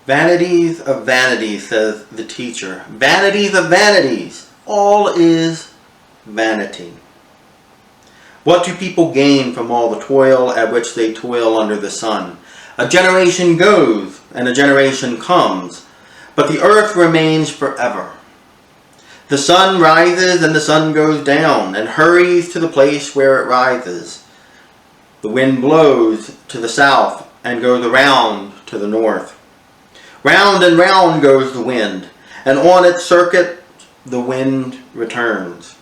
Vanities of vanities, says the teacher. Vanities of vanities. All is vanity. What do people gain from all the toil at which they toil under the sun? A generation goes and a generation comes, but the earth remains forever. The sun rises and the sun goes down and hurries to the place where it rises. The wind blows to the south and goes around to the north. Round and round goes the wind, and on its circuit the wind returns.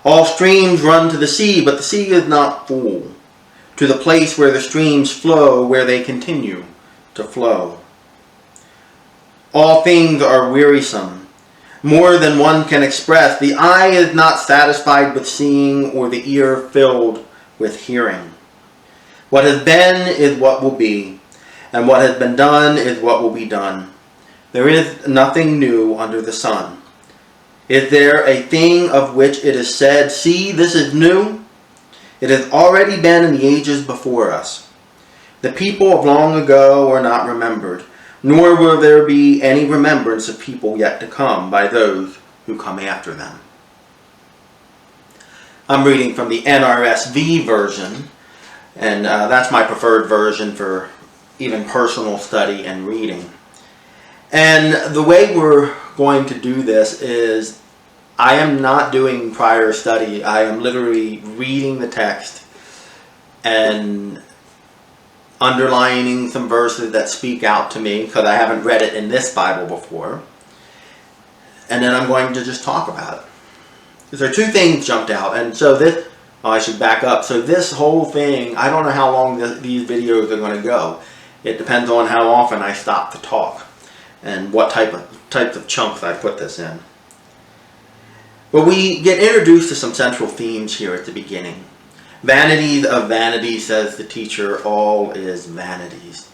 All streams run to the sea, but the sea is not full. To the place where the streams flow, where they continue to flow. All things are wearisome, more than one can express. The eye is not satisfied with seeing, or the ear filled with hearing. What has been is what will be, and what has been done is what will be done. There is nothing new under the sun. Is there a thing of which it is said, "See, this is new"? It has already been in the ages before us. The people of long ago are not remembered, nor will there be any remembrance of people yet to come by those who come after them. I'm reading from the NRSV version, and that's my preferred version for even personal study and reading. And the way we're going to do this is I am not doing prior study. I am literally reading the text and underlining some verses that speak out to me because I haven't read it in this Bible before. And then I'm going to just talk about it. So two things jumped out. And so this, I should back up. So this whole thing, I don't know how long these videos are going to go. It depends on how often I stop to talk and what types of chunks I put this in. But we get introduced to some central themes here at the beginning. Vanities of vanities, says the teacher, all is vanities.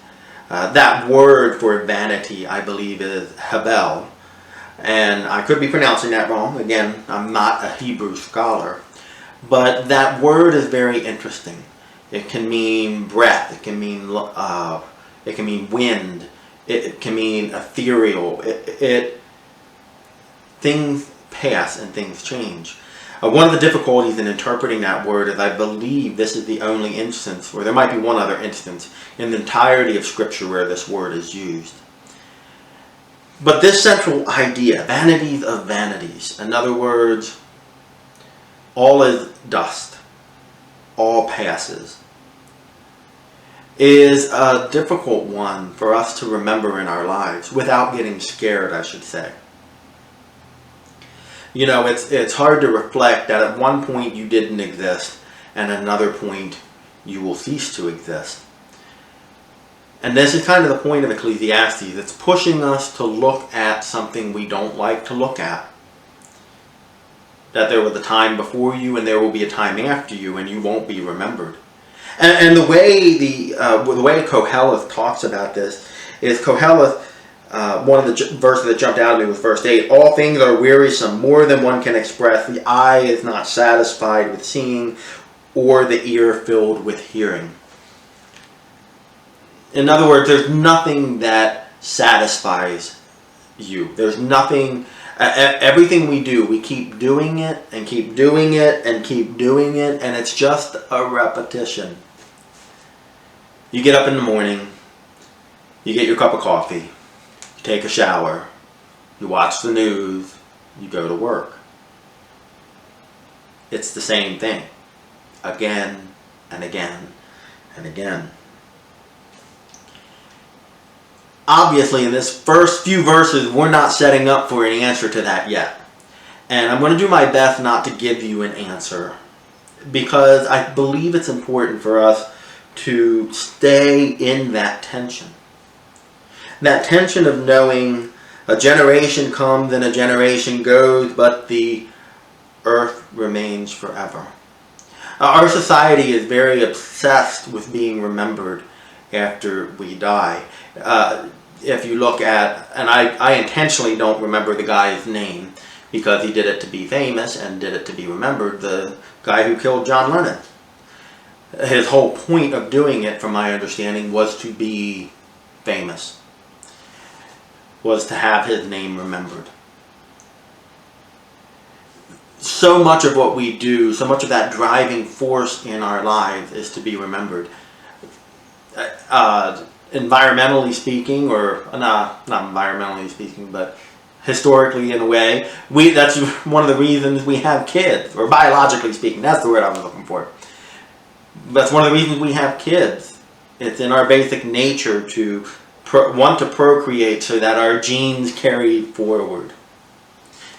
That word for vanity, I believe, is hebel. And I could be pronouncing that wrong. Again, I'm not a Hebrew scholar. But that word is very interesting. It can mean breath. It can mean wind. It can mean ethereal. Things pass and things change. One of the difficulties in interpreting that word is I believe this is the only instance, or there might be one other instance, in the entirety of Scripture where this word is used. But this central idea, vanities of vanities, in other words, all is dust, all passes, is a difficult one for us to remember in our lives, without getting scared, I should say. You know, it's hard to reflect that at one point you didn't exist, and at another point you will cease to exist. And this is kind of the point of Ecclesiastes. It's pushing us to look at something we don't like to look at. That there was a time before you and there will be a time after you, and you won't be remembered. And the way Koheleth talks about this is Koheleth, one of the verses that jumped out at me was verse 8. All things are wearisome, more than one can express. The eye is not satisfied with seeing, or the ear filled with hearing. In other words, there's nothing that satisfies you. There's nothing, everything we do, we keep doing it and keep doing it and keep doing it, and it's just a repetition. You get up in the morning, you get your cup of coffee, you take a shower, you watch the news, you go to work. It's the same thing, again and again and again. Obviously, in this first few verses, we're not setting up for an answer to that yet. And I'm going to do my best not to give you an answer, because I believe it's important for us to stay in that tension. That tension of knowing a generation comes and a generation goes, but the earth remains forever. Our society is very obsessed with being remembered after we die. If you look at, and I intentionally don't remember the guy's name because he did it to be famous and did it to be remembered, the guy who killed John Lennon. His whole point of doing it, from my understanding, was to be famous. was to have his name remembered. So much of what we do, so much of that driving force in our lives is to be remembered. Environmentally speaking, or not environmentally speaking, but historically in a way, that's one of the reasons we have kids, or biologically speaking, that's the word I was looking for. That's one of the reasons we have kids. It's in our basic nature to want to procreate so that our genes carry forward.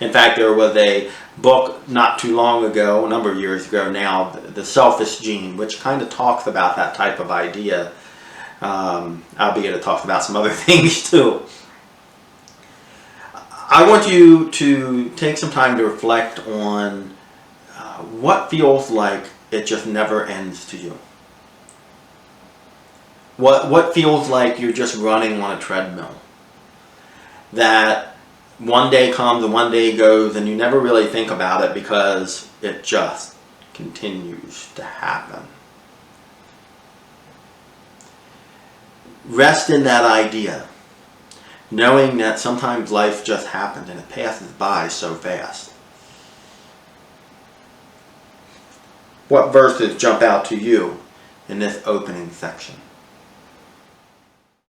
In fact, there was a book not too long ago, a number of years ago now, The Selfish Gene, which kind of talks about that type of idea. Albeit it talks about some other things too. I want you to take some time to reflect on what feels like it just never ends to you. What feels like you're just running on a treadmill. That one day comes and one day goes and you never really think about it because it just continues to happen. Rest in that idea, knowing that sometimes life just happens and it passes by so fast. What verses jump out to you in this opening section?